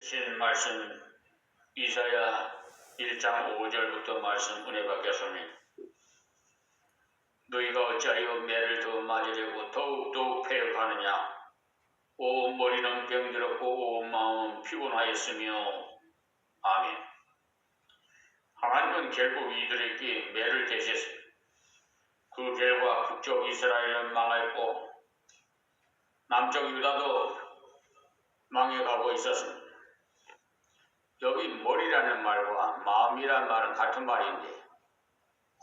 신 말씀 이사야 1장 5절부터 말씀 은혜 받겠습니다. 너희가 어찌하여 매를 더 맞으려고 더욱 패역하느냐. 오 머리는 병들었고 오 마음은 피곤하였으며. 아멘. 하나님은 결국 이들에게 매를 대셨어요. 그 결과 북쪽 이스라엘은 망했고 남쪽 유다도 망해가고 있었습니다. 여기 머리라는 말과 마음이란 말은 같은 말인데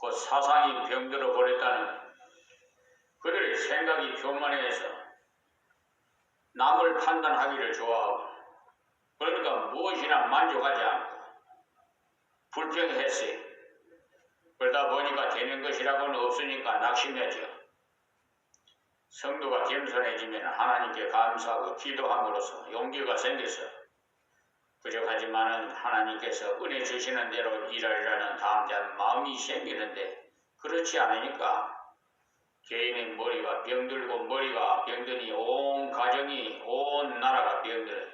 그 사상이 병들어 버렸다는 그들의 생각이 교만해서 남을 판단하기를 좋아하고 그러니까 무엇이나 만족하지 않고 불평했어요. 그러다 보니까 되는 것이라고는 없으니까 낙심했죠. 성도가 겸손해지면 하나님께 감사하고 기도함으로써 용기가 생겨서 부족하지만은 하나님께서 은혜 주시는 대로 일하리라는 담대한 마음이 생기는데 그렇지 않으니까 개인의 머리가 병들고 머리가 병드니 온 가정이 온 나라가 병들어요.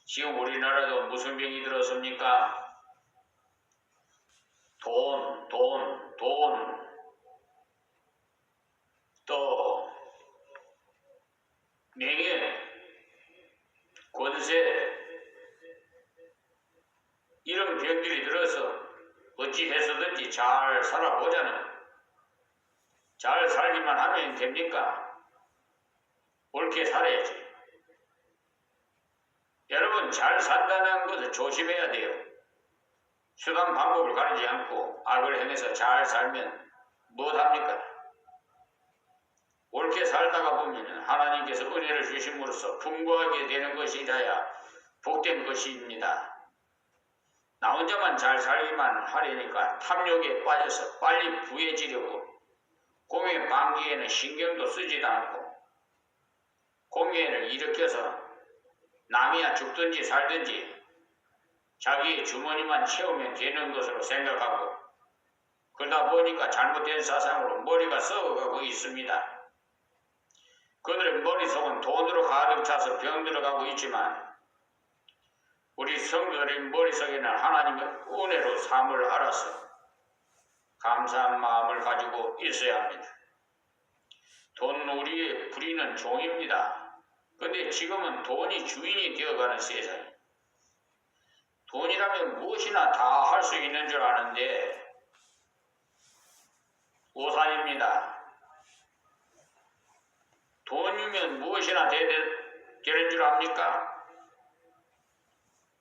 지금 우리나라도 무슨 병이 들었습니까? 돈, 또 명예, 권세 이런 병들이 들어서 어찌 해서든지 잘 살아보자는 잘 살기만 하면 됩니까? 옳게 살아야지. 여러분 잘 산다는 것을 조심해야 돼요. 수단 방법을 가리지 않고 악을 행해서 잘 살면 무엇합니까? 옳게 살다가 보면 하나님께서 은혜를 주심으로써 풍부하게 되는 것이라야 복된 것입니다. 나 혼자만 잘 살기만 하려니까 탐욕에 빠져서 빨리 부해지려고 공회 방기에는 신경도 쓰지도 않고 공회를 일으켜서 남이야 죽든지 살든지 자기의 주머니만 채우면 되는 것으로 생각하고 그러다 보니까 잘못된 사상으로 머리가 썩어가고 있습니다. 그들의 머릿속은 돈으로 가득 차서 병들어가고 있지만 우리 성도들의 머릿속에는 하나님의 은혜로 삶을 알아서 감사한 마음을 가지고 있어야 합니다. 돈 우리의 부리는 종입니다. 근데 지금은 돈이 주인이 되어가는 세상. 돈이라면 무엇이나 다 할 수 있는 줄 아는데 오산입니다. 돈이면 무엇이나 되는 줄 압니까?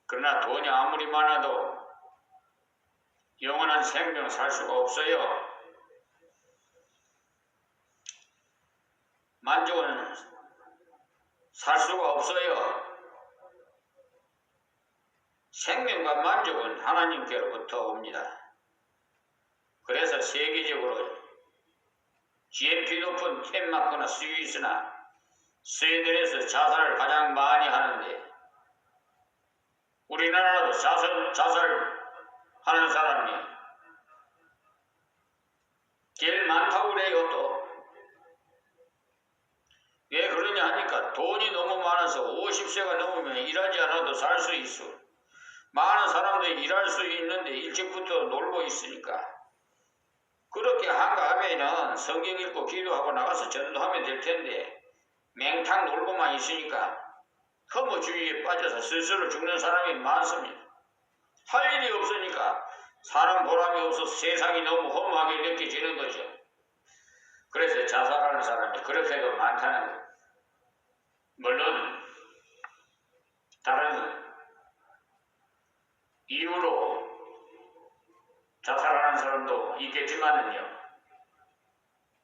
그러나 돈이 아무리 많아도 영원한 생명을 살 수가 없어요. 만족은 살 수가 없어요. 생명과 만족은 하나님께로부터 옵니다. 그래서 세계적으로 GNP 높은 덴마크나 스위스나 스웨덴에서 자살을 가장 많이 하는데 우리나라도 자살하는 사람이 제일 많다고 그래요. 또 왜 그러냐 하니까 돈이 너무 많아서 50세가 넘으면 일하지 않아도 살 수 있어. 많은 사람들이 일할 수 있는데 일찍부터 놀고 있으니까 그렇게 한가하면은 성경 읽고 기도하고 나가서 전도하면 될 텐데 맹탕 놀고만 있으니까 허무주의에 빠져서 스스로 죽는 사람이 많습니다. 할 일이 없으니까 사람 보람이 없어서 세상이 너무 허무하게 느껴지는 거죠. 그래서 자살하는 사람이 그렇게도 많다는 거예요. 물론 다른 이유로 자살하는 사람도 있겠지만은요.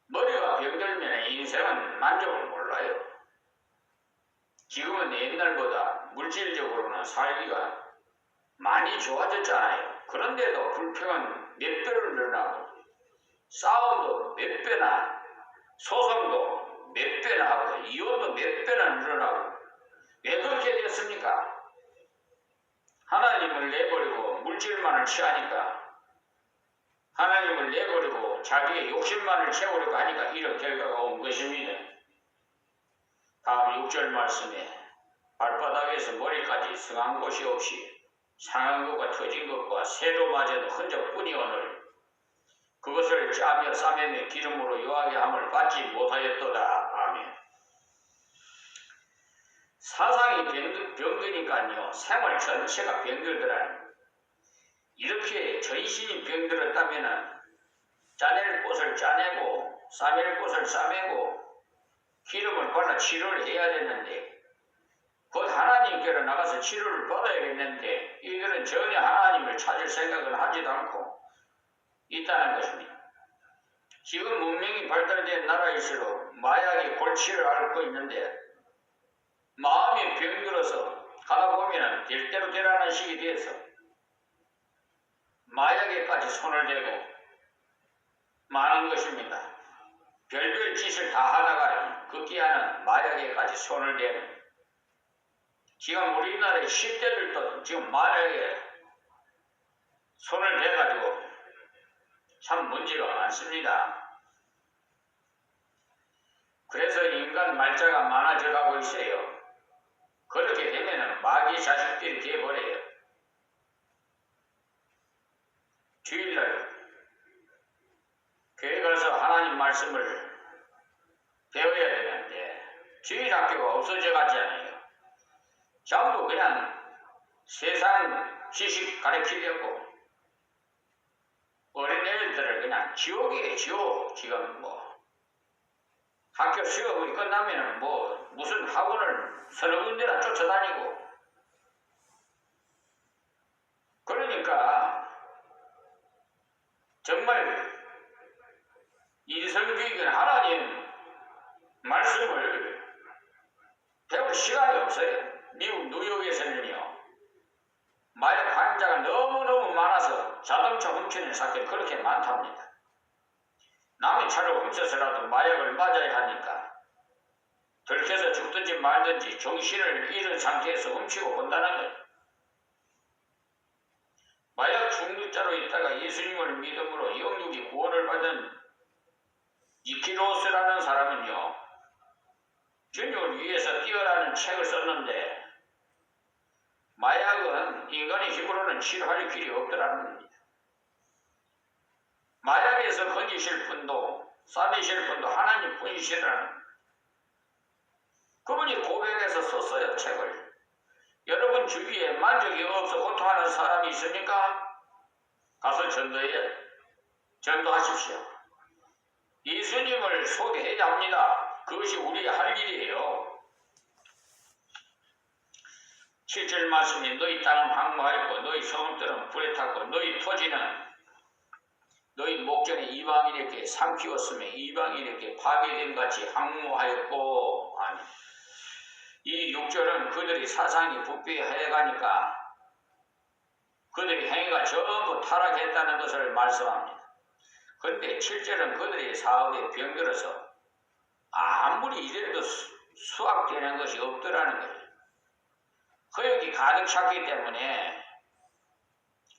머리가 병들면 인생은 만족을 몰라요. 지금은 옛날보다 물질적으로는 살기가 많이 좋아졌잖아요. 그런데도 불평은 몇 배로 늘어나고 싸움도 몇 배나 소송도 몇 배나 하고 이혼도 몇 배나 늘어나고 왜 그렇게 됐습니까? 하나님을 내버리고 물질만을 취하니까 하나님을 내버리고 자기의 욕심만을 채우려고 하니까 이런 결과가 온 것입니다. 다음 6절 말씀에 발바닥에서 머리까지 성한 곳이 없이 상한 것과 터진 것과 새로 맞은 흔적뿐이오늘 그것을 짜며 싸매며 기름으로 요하게 함을 받지 못하였도다. 아멘. 사상이 병드니까요. 생활 전체가 병들더라니. 이렇게 전신이 병들었다면 짜낼 곳을 짜내고 싸맬 곳을 싸매고 기름을 발라 치료를 해야 되는데 곧 하나님께로 나가서 치료를 받아야겠는데 이들은 전혀 하나님을 찾을 생각은 하지도 않고 있다는 것입니다. 지금 문명이 발달된 나라일수록 마약의 골치를 앓고 있는데 마음이 병들어서 가다 보면 될 대로 되라는 식이 돼서 마약에까지 손을 대고 많은 것입니다. 별별 짓을 다 하다가 급기야는 마약에까지 손을 대는 지금 우리나라의 10대들도 지금 마약에 손을 대가지고 참 문제가 많습니다. 그래서 인간 말자가 많아져 가고 있어요. 그렇게 되면은 마귀 자식들이 되어버려요. 주일날 교회 가서 하나님 말씀을 배워야 되는데 주일 학교가 없어져 가지 않아요. 전부 그냥 세상 지식 가르치려고 어린애들을 그냥 지옥이에요. 지옥. 지금 뭐 학교 수업이 끝나면은 뭐 무슨 학원을 서너 군데나 쫓아다니고 그러니까 정말 인성교육은 하나님 말씀을 배울 시간이 없어요. 미국 뉴욕에서는요. 마약 환자가 너무너무 많아서 자동차 훔치는 사건이 그렇게 많답니다. 남의 차를 훔쳐서라도 마약을 맞아야 하니까 들켜서 죽든지 말든지 정신을 잃은 상태에서 훔치고 본다는 거예요. 마약 중독자로 있다가 예수님을 믿음으로 영육이 구원을 받은 니키로스라는 사람은요. 주님을 위해서 뛰어라는 책을 썼는데 마약은 인간의 힘으로는 치료할 길이 없더라는 겁니다. 마약에서 건지실 분도 싸매실 분도 하나님 분이시라는 그분이 고백해서 썼어요. 책을. 여러분 주위에 만족이 없어 고통하는 사람이 있습니까? 가서 전도하십시오. 예수님을 소개해야 합니다. 그것이 우리의 할 일이에요. 7절 말씀이 너희 땅은 황무하였고 너희 성읍들은 불에 탔고 너희 토지는 너희 목전에 이방인에게 삼키웠으며 이방인에게 파괴된 같이 황무하였고 아니. 이 6절은 그들이 사상이 부패하여가니까 그들의 행위가 전부 타락했다는 것을 말씀합니다. 그런데 7절은 그들의 사업에 병들어서 아무리 이래도 수확되는 것이 없더라는 거예요. 허역이 가득 찼기 때문에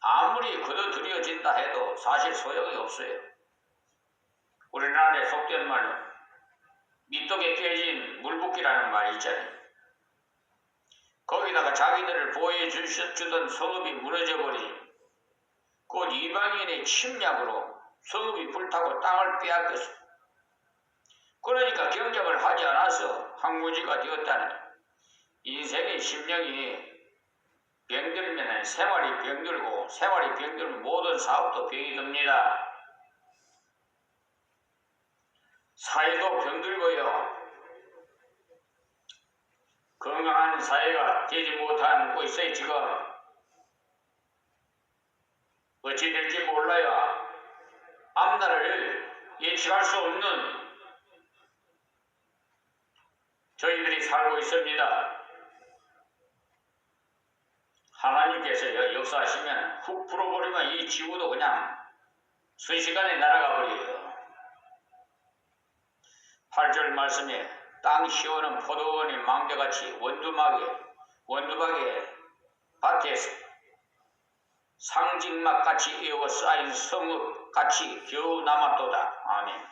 아무리 거둬들여진다 해도 사실 소용이 없어요. 우리나라에 속된 말로 밑독에 깨진 물붓기라는 말이 있잖아요. 거기다가 자기들을 보호해주던 성읍이 무너져버리니 곧 이방인의 침략으로 성읍이 불타고 땅을 빼앗겼어. 그러니까 경작을 하지 않아서 황무지가 되었다는 거예요. 인생의 심령이 병들면 생활이 병들고 생활이 병들면 모든 사업도 병이 듭니다. 사회도 병들고요. 건강한 사회가 되지 못하고 있어요. 지금 어찌 될지 몰라요. 앞날을 예측할 수 없는 저희들이 살고 있습니다. 하나님께서 역사하시면 훅 풀어버리면 이 지구도 그냥 순식간에 날아가 버려요. 8절 말씀에 땅 시원한 포도원의 망대같이 원두막에 밭에 상직막같이 에워싸인 성읍같이 겨우 남았도다. 아멘.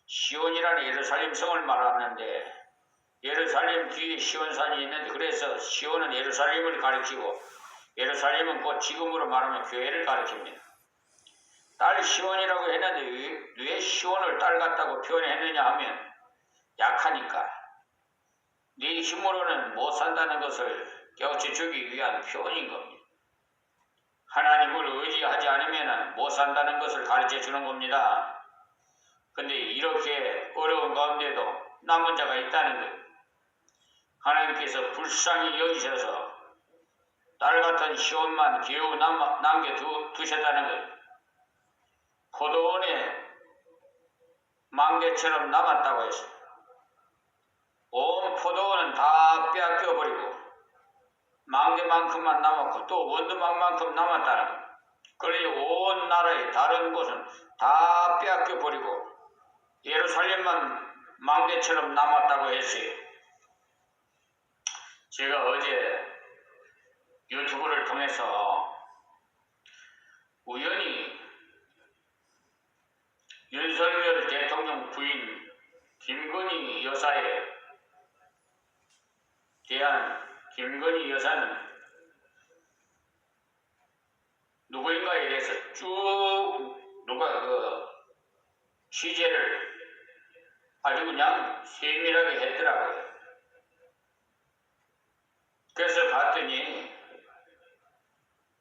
시온이라는 예루살렘 성을 말하는데 예루살렘 뒤에 시온산이 있는데 그래서 시온은 예루살렘을 가리키고 예루살렘은 곧 지금으로 말하면 교회를 가리킵니다. 딸 시온이라고 했는데 왜 시온을 딸 같다고 표현했느냐 하면 약하니까 네 힘으로는 못 산다는 것을 깨우쳐주기 위한 표현인 겁니다. 하나님을 의지하지 않으면 못 산다는 것을 가르쳐 주는 겁니다. 근데 이렇게 어려운 가운데도 남은 자가 있다는 것, 하나님께서 불쌍히 여기셔서 딸 같은 시온만 겨우 남겨두셨다는 것, 포도원에 망대처럼 남았다고 했어요. 온 포도원은 다 빼앗겨버리고 망대만큼만 남았고 또 원두막만큼 남았다는 것. 그러니 온 나라의 다른 곳은 다 빼앗겨버리고 예루살렘만 망대처럼 남았다고 했어요. 제가 어제 유튜브를 통해서 우연히 윤석열 대통령 부인 김건희 여사에 대한 김건희 여사는 누구인가에 대해서 쭉 누가 취재를 아주 그냥 세밀하게 했더라고요. 그래서 봤더니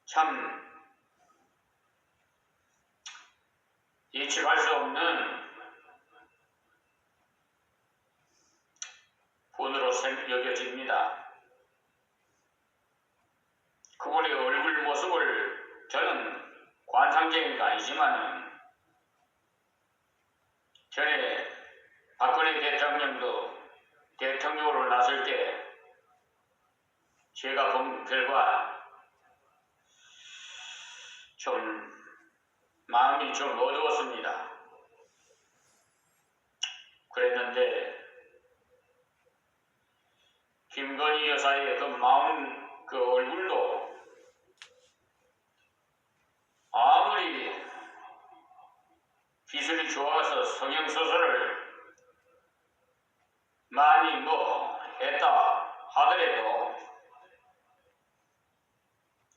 참 예측할 수 없는 분으로 여겨집니다. 그분의 얼굴 모습을 저는 관상적인 게 아니지만 전에 박근혜 대통령도 대통령으로 나설 때 제가 본 결과 좀 마음이 좀 어두웠습니다. 그랬는데 김건희 여사의 그 마음, 그 얼굴도 아무리 기술이 좋아서 성형수술을 많이 했다 하더라도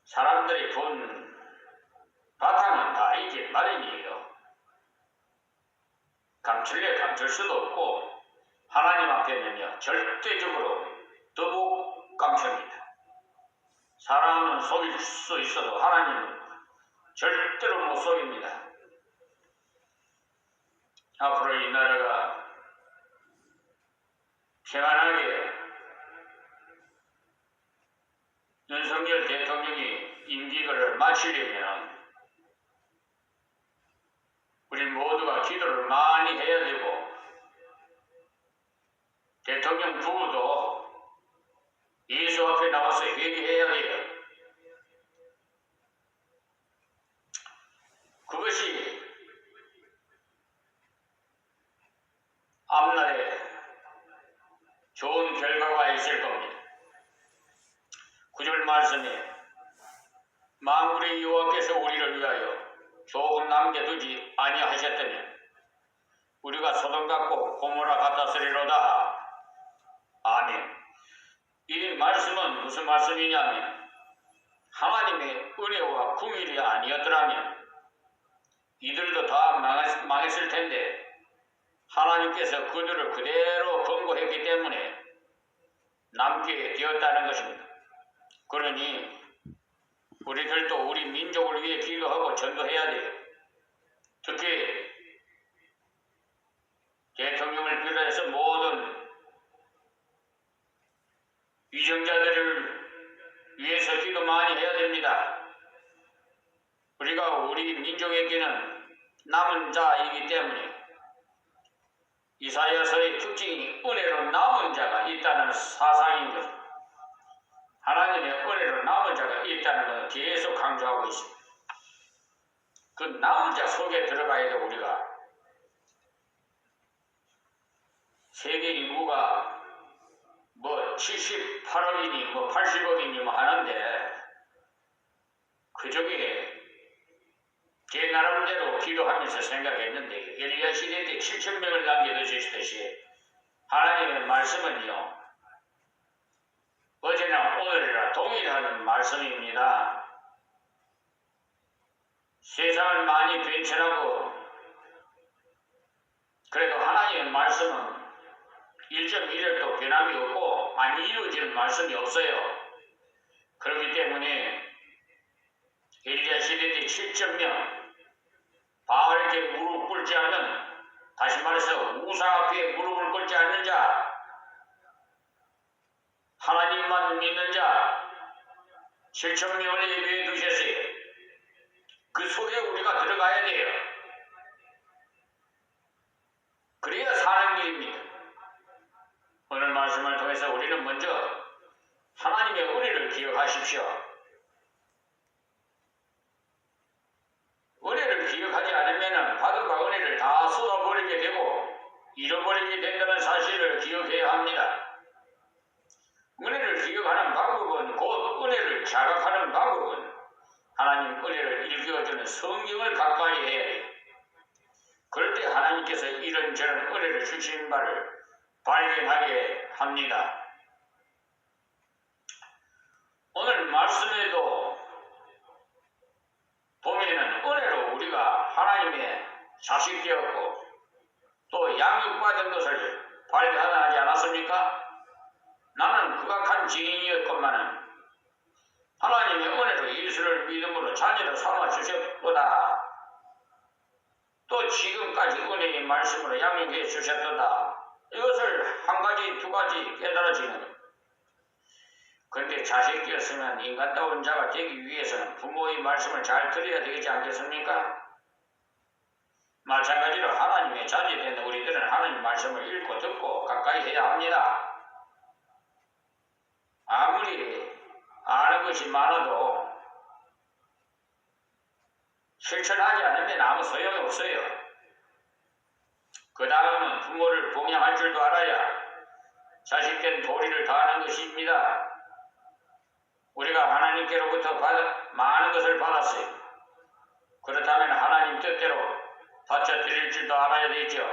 사람들이 본 바탕은 다 있기 마련이에요. 감출 수도 없고 하나님 앞에는요 절대적으로 더욱 감춥니다. 사람은 속일 수 있어도 하나님은 절대로 못 속입니다. 앞으로 이 나라가 평안하게 윤석열 대통령이 임기를 마치려면 우리 모두가 기도를 많이 해야 되고 대통령 부부도 예수 앞에 나와서 회개해야 돼요. 그것이 앞날에 좋은 결과가 있을 겁니다. 9절 말씀에 만군의 여호와께서 우리를 위하여 조금 남겨두지 아니하셨다면 우리가 소돔 같고 고모라 같았으리로다. 아멘. 이 말씀은 무슨 말씀이냐면 하나님의 은혜와 긍휼이 아니었더라면 이들도 다 망했을 텐데 하나님께서 그들을 그대로 권고했기 때문에 남게 되었다는 것입니다. 그러니 우리들도 우리 민족을 위해 기도하고 전도해야 돼요. 특히 대통령을 비롯해서 모든 위정자들을 위해서 기도 많이 해야 됩니다. 우리가 우리 민족에게는 남은 자이기 때문에 이사야서의 특징이 은혜로 남은 자가 있다는 사상인 것입니다. 하나님의 은혜로 남은 자가 있다는 것을 계속 강조하고 있습니다. 그 남은 자 속에 들어가야 돼. 우리가 세계 인구가 78억이니 80억이니 하는데 그중에 제 나름대로 기도하면서 생각했는데 엘리야 시대 때 7,000명을 남겨두셨듯이 하나님의 말씀은요 하는 말씀입니다. 세상은 많이 변천하고 그래도 하나님의 말씀은 1.1획도 변함이 없고 안 이루어지는 말씀이 없어요. 그렇기 때문에 엘리야 시대 때 7,000명 바알에게 무릎 꿇지 않는, 다시 말해서 우상 앞에 무릎을 꿇지 않는 자, 하나님만 믿는 자 7,000명을 예배해 두셨어요. 그 속에 우리가 들어가야 돼요. 그래야 사는 길입니다. 오늘 말씀을 통해서 우리는 먼저 하나님의 은혜를 기억하십시오. 은혜를 기억하지 않으면 받은 바 은혜를 다 쏟아버리게 되고 잃어버리게 된다는 사실을 기억해야 합니다. 은혜를 기억하는 방법은, 곧 은혜를 자각하는 방법은 하나님 은혜를 일깨워주는 성경을 가까이 해야 해요. 그럴 때 하나님께서 이런저런 은혜를 주신 바를 발견하게 합니다. 오늘 말씀에도 보면은 은혜로 우리가 하나님의 자식 되었고 또 양육받은 것을 발견하지 않았습니까? 나는 극악한 죄인이었건만은 하나님의 은혜로 예수를 믿음으로 자녀로 삼아 주셨도다. 또 지금까지 은혜의 말씀으로 양육해 주셨도다. 이것을 한 가지 두 가지 깨달아지는. 그런데 자식이었으면 인간다운 자가 되기 위해서는 부모의 말씀을 잘 들어야 되지 않겠습니까? 마찬가지로 하나님의 자녀된 우리들은 하나님 말씀을 읽고 듣고 가까이 해야 합니다. 아무리 아는 것이 많아도 실천하지 않으면 아무 소용이 없어요. 그 다음은 부모를 봉양할 줄도 알아야 자식된 도리를 다하는 것입니다. 우리가 하나님께로부터 많은 것을 받았어요. 그렇다면 하나님 뜻대로 바쳐드릴 줄도 알아야 되죠.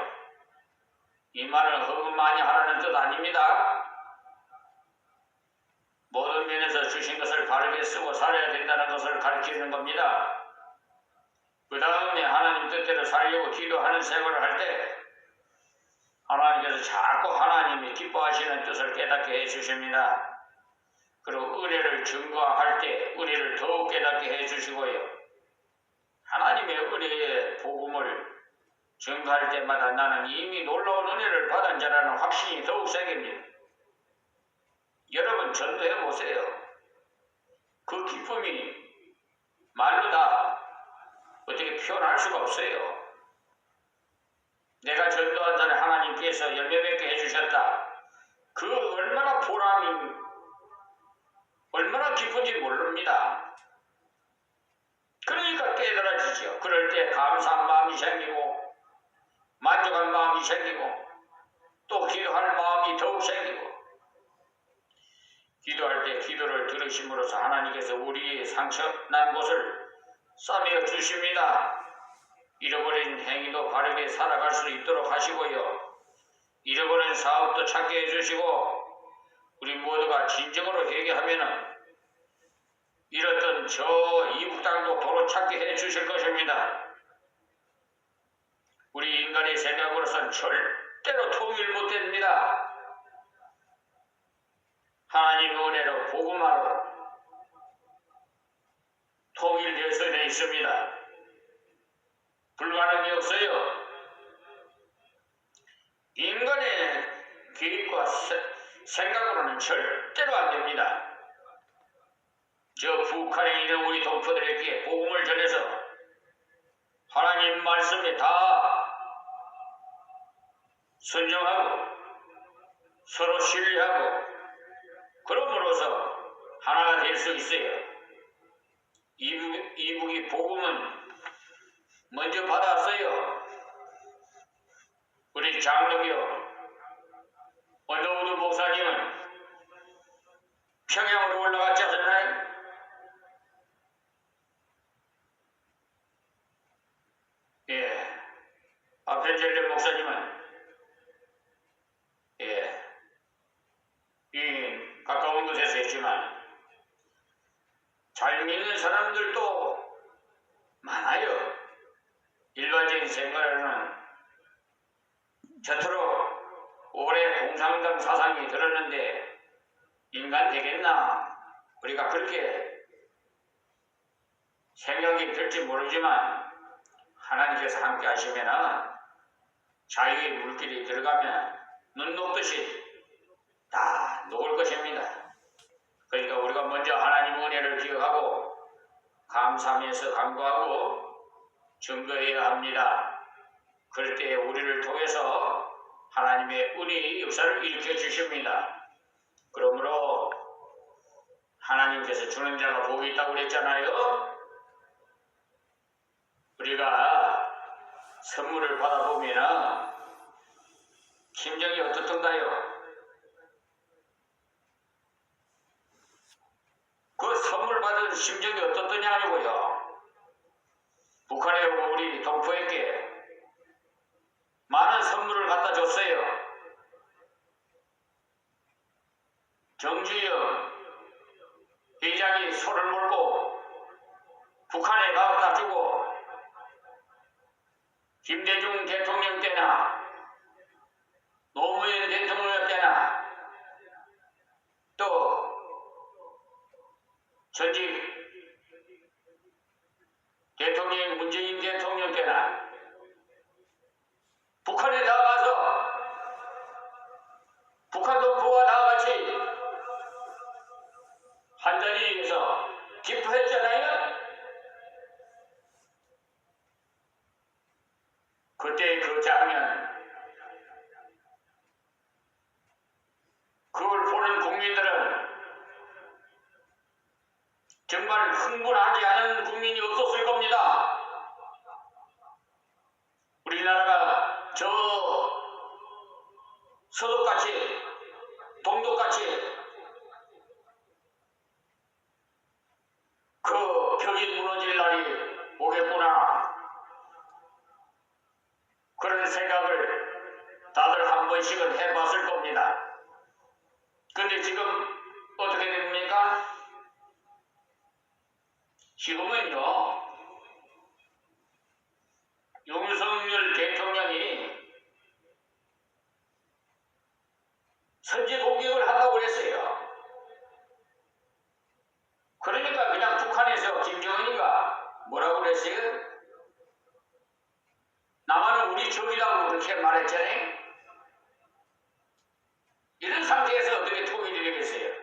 이 말은 헌금 많이 하라는 뜻 아닙니다. 모든 면에서 주신 것을 바르게 쓰고 살아야 된다는 것을 가르치는 겁니다. 그 다음에 하나님 뜻대로 살려고 기도하는 생활을 할 때 하나님께서 자꾸 하나님이 기뻐하시는 뜻을 깨닫게 해주십니다. 그리고 은혜를 증거할 때 은혜를 더욱 깨닫게 해주시고요. 하나님의 은혜의 복음을 증거할 때마다 나는 이미 놀라운 은혜를 받은 자라는 확신이 더욱 생깁니다. 여러분 전도해 보세요. 그 기쁨이 말로 다 어떻게 표현할 수가 없어요. 내가 전도한 자를 하나님께서 열매 맺게 해주셨다. 그 얼마나 보람이, 얼마나 기쁜지 모릅니다. 그러니까 깨달아지죠. 그럴 때 감사한 마음이 생기고 만족한 마음이 생기고 또 기도할 마음이 더욱 생기고, 기도할 때 기도를 들으심으로써 하나님께서 우리의 상처난 곳을 싸매어 주십니다. 잃어버린 행위도 바르게 살아갈 수 있도록 하시고요. 잃어버린 사업도 찾게 해주시고 우리 모두가 진정으로 회개하면은 잃었던 저 이북 땅도 도로 찾게 해주실 것입니다. 우리 인간의 생각으로선 절대로 통일 못됩니다. 하나님의 은혜로 복음화로 통일될 수는 있습니다. 불가능이 없어요. 인간의 계획과 생각으로는 절대로 안 됩니다. 저 북한에 있는 우리 동포들에게 복음을 전해서 하나님 말씀에 다 순종하고 서로 신뢰하고 그럼으로써 하나가 될 수 있어요. 이북이 복음은 먼저 받았어요. 우리 장로교 언더우드 목사님은 평양으로 올라갔지 않나요? 예. 아펜젤레 목사님은 이 가까운 곳에서 했지만 잘 믿는 사람들도 많아요. 일반적인 생각에는 저토록 오래 공산당 사상이 들었는데 인간 되겠나? 우리가 그렇게 생각이 들지 모르지만 하나님께서 함께 하시면 자유의 물길이 들어가면 눈 녹듯이 다 녹을 것입니다. 그러니까 우리가 먼저 하나님 은혜를 기억하고 감사하면서 간구하고 증거해야 합니다. 그럴 때 우리를 통해서 하나님의 은혜의 역사를 일으켜 주십니다. 그러므로 하나님께서 주는 자가 복이 있다고 그랬잖아요. 우리가 선물을 받아보면 심정이 어떻던가요? 그 선물 받은 심정이 어떻더냐고요. 북한에 오고 우리 동포에게 많은 선물을 갖다 줬어요. 정주영 회장이 소를 몰고 북한에 갖다 주고 김대중 대통령 때나 노무현 대통령 때나 또 전직 대통령 문재인 대통령 때나 북한에 나가서 북한 동포와 다 같이 한자리에서 기뻐했잖아요. 그때 그 장면, 그걸 보는 국민들은 정말 흥분하지 않은 국민이 없었을 겁니다. 우리나라가 저 서독같이 동독같이 그 벽이 무너질 날이 오겠구나, 그런 생각을 다들 한 번씩은 해봤을 겁니다. 근데 지금 어떻게 됩니까? 지금은요, 윤석열 대통령이 선제 공격을 한다고 그랬어요. 그러니까 그냥 북한에서 김정은이가 뭐라고 그랬어요? 남한은 우리 적이라고 그렇게 말했잖아요. 이런 상태에서 어떻게 통일이 되겠어요?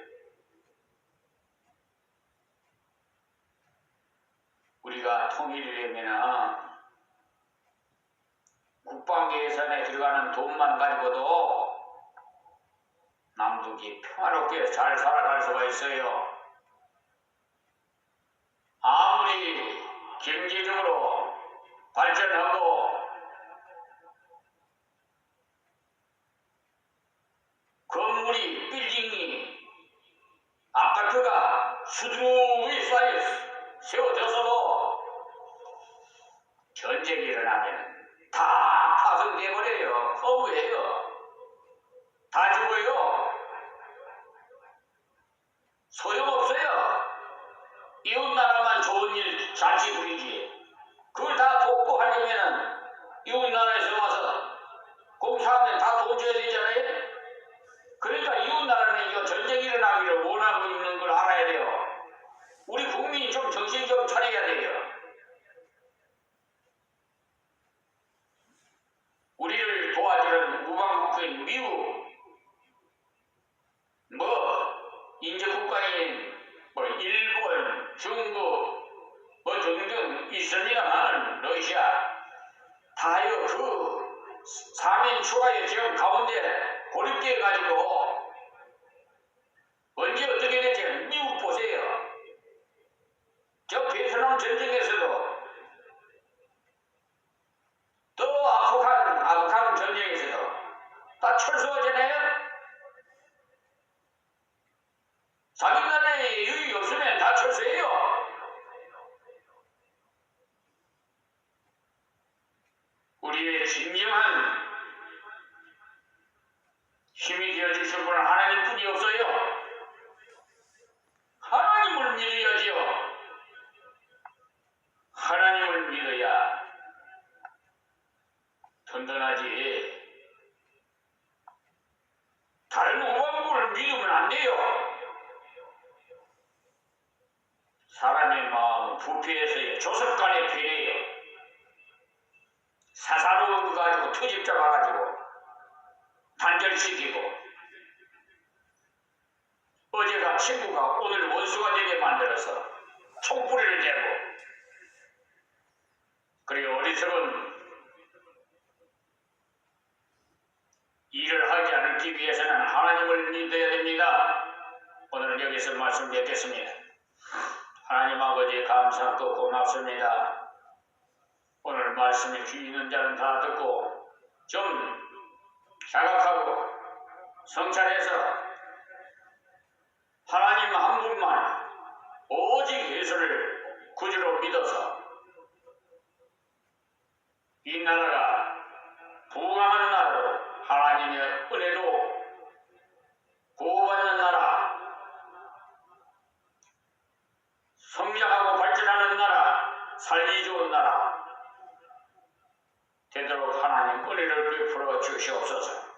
우리가 통일이 되면 국방 예산에 들어가는 돈만 가지고도 남북이 평화롭게 잘 살아갈 수가 있어요. 아무리 경제적으로 발전하고 건물이, 빌딩이, 아파트가 수두룩이 쌓여 세워져서도 전쟁이 일어나면 다 파손돼버려요. 허무해요. 다 죽어요. 소용없어요. 이웃나라만 좋은 일 잔치 부리지. 그걸 다 복구하려면 이웃나라에서 와서 공사하면 다 돈 줘야 되잖아요. 그러니까 이웃나라는 이거 전쟁이 일어나기를 원하고 있는 걸 알아야 돼요. 우리 국민이 좀 정신 좀 차려야 돼요. 우리를 도와주는 우방국인 미국, 인접국가인 일본, 중국, 등등 있습니다만 러시아 다요 그 사면 추가에 지금 가운데 고립되어 가지고 언제 어떻게 될지 미국 보세요. 저 베트남 전쟁에서도 또 아프간 전쟁에서도 다 철수하잖아요. 자기간에 여유 없으면 다 철수해요. 우리의 진정한 힘이 되어주실 분은 하나님뿐이 없어요. 하나님을 믿어야지요. 사람의 마음은 부패해서의 조석간의 편이에요. 사사로운 거 가지고 투집 잡아가지고 단절시키고, 어제가 친구가 오늘 원수가 되게 만들어서 총뿌리를 대고, 그리고 어리석은 일을 하지 않기 위해서는 하나님을 믿어야 됩니다. 오늘은 여기서 말씀 뵙겠습니다. 하나님 아버지 감사하고 고맙습니다. 오늘 말씀에 귀 있는 자는 다 듣고 좀 자각하고 성찰해서 하나님 한 분만 오직 예수를 구주로 믿어서 이 나라가 부강하는 나라로 하나님의 은혜로 보호받는 나라, 성장하고 발전하는 나라, 살기 좋은 나라 되도록 하나님 은혜를 베풀어 주시옵소서.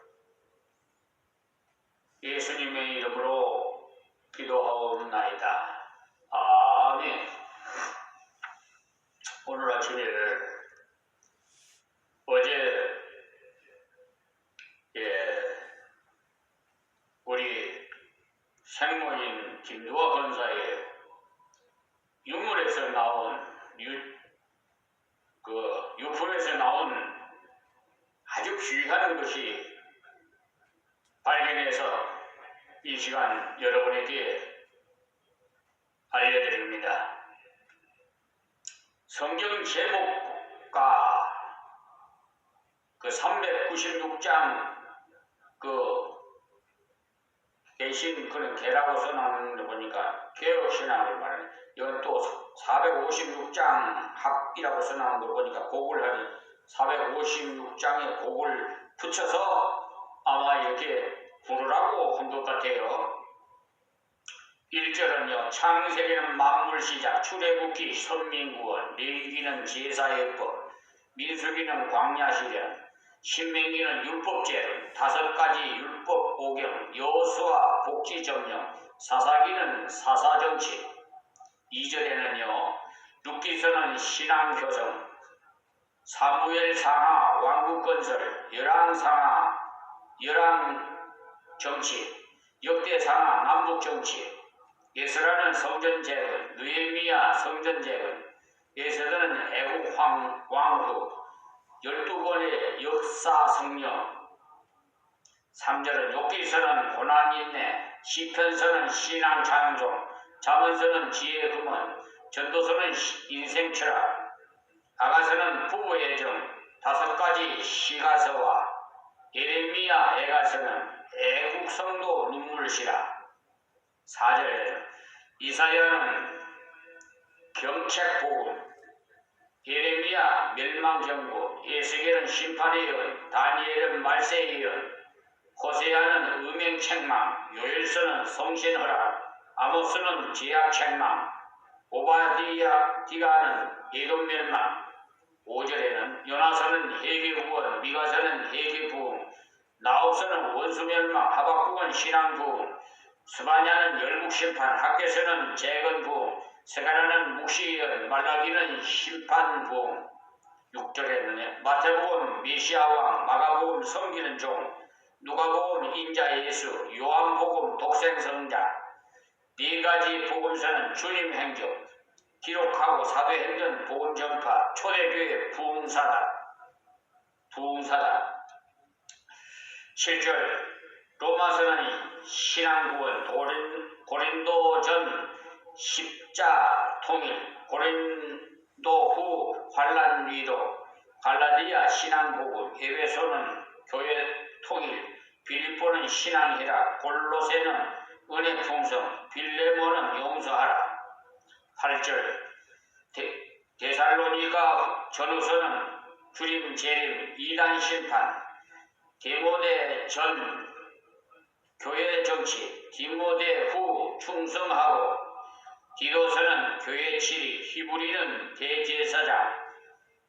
예수님의 이름으로 기도하옵나이다. 아멘. 오늘 아침에 어제 우리 생모인 김두화 권사의 유물에서 나온 유품에서 나온 아주 귀한 것이 발견해서 이 시간 여러분에게 알려드립니다. 성경 제목과 그 396장 대신 그런 개라고 써놓은 거 보니까 개혁신앙을 말하네. 이건 또 456장 합이라고 써놓은 거 보니까 곡을 하니 456장에 곡을 붙여서 아마 이렇게 부르라고 한 것 같아요. 1절은요. 창세기는 만물 시작, 출애굽기 선민구원, 레위기는 제사의 법, 민수기는 광야 시련, 신명기는 율법제론, 5가지 율법 오경, 여호수아 복지 점령, 사사기는 사사정치. 2절에는요. 룻기서는 신앙 교정, 사무엘 상하 왕국 건설, 열왕 상하 열왕 정치, 역대 상하 남북 정치, 에스라는 성전 재건, 느헤미야 성전 재건, 에스더는 애국 왕후, 12권의 역사 성령. 3절은 욥기서는 고난 인내, 시편서는 신앙 찬송, 잠언서는 지혜 금원, 전도서는 인생 철학, 아가서는 부부의 정, 5가지 시가서와 예레미야 애가서는 애국 성도 눈물시라. 4절에 이사야는 경책복음, 예레미야 멸망경고, 예수겔은 심판의 예언, 다니엘은 말세의 예언, 호세아는 음행책망, 요엘서는 성신허락, 아모스는 제약책망, 오바디아는 예돈멸망. 5절에는 요나서는 회개구원, 미가서는 회개부흥, 나홉서는 원수멸망, 하박국은 신앙부흥, 스바냐는 열국심판, 학개서는 재건부흥, 세가랴는 묵시예언, 말라기는 심판부흥. 6절에는 마태복음 메시아왕, 마가복음 섬기는 종, 누가복음 인자 예수, 요한복음 독생성자. 4가지 복음서는 주님 행적, 기록하고 사도행전 복음 전파, 초대교회 부흥사다. 7절 로마서는 신앙구원, 고린도전 십자 통일, 고린도 후 환란 위로, 갈라디아 신앙복음, 에베소는 교회 통일, 빌립보는 신앙희락, 골로새는 은혜 풍성, 빌레모는 용서하라. 8절 데살로니가 전후서는 주림 재림, 이단 심판, 디모데 전 교회 정치, 디모데 후 충성하고, 디도서는 교회 치리, 히브리는 대제사장,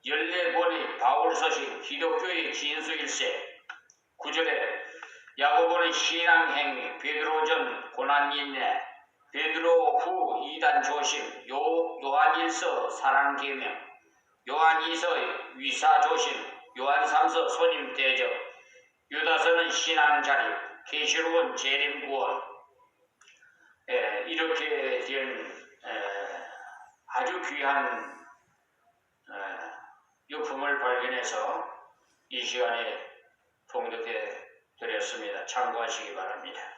14권의 바울서신, 기독교의 진수일세. 9절에 야고보는 신앙행위, 베드로전 고난인내, 베드로 후 이단 조심, 요한일서 사랑 계명, 요한이서 위사 조심, 요한삼서 손님 대접, 유다서는 신앙 자립, 계시록은 재림 구원. 이렇게 된 아주 귀한 유품을 발견해서 이 시간에 봉독해 드렸습니다. 참고하시기 바랍니다.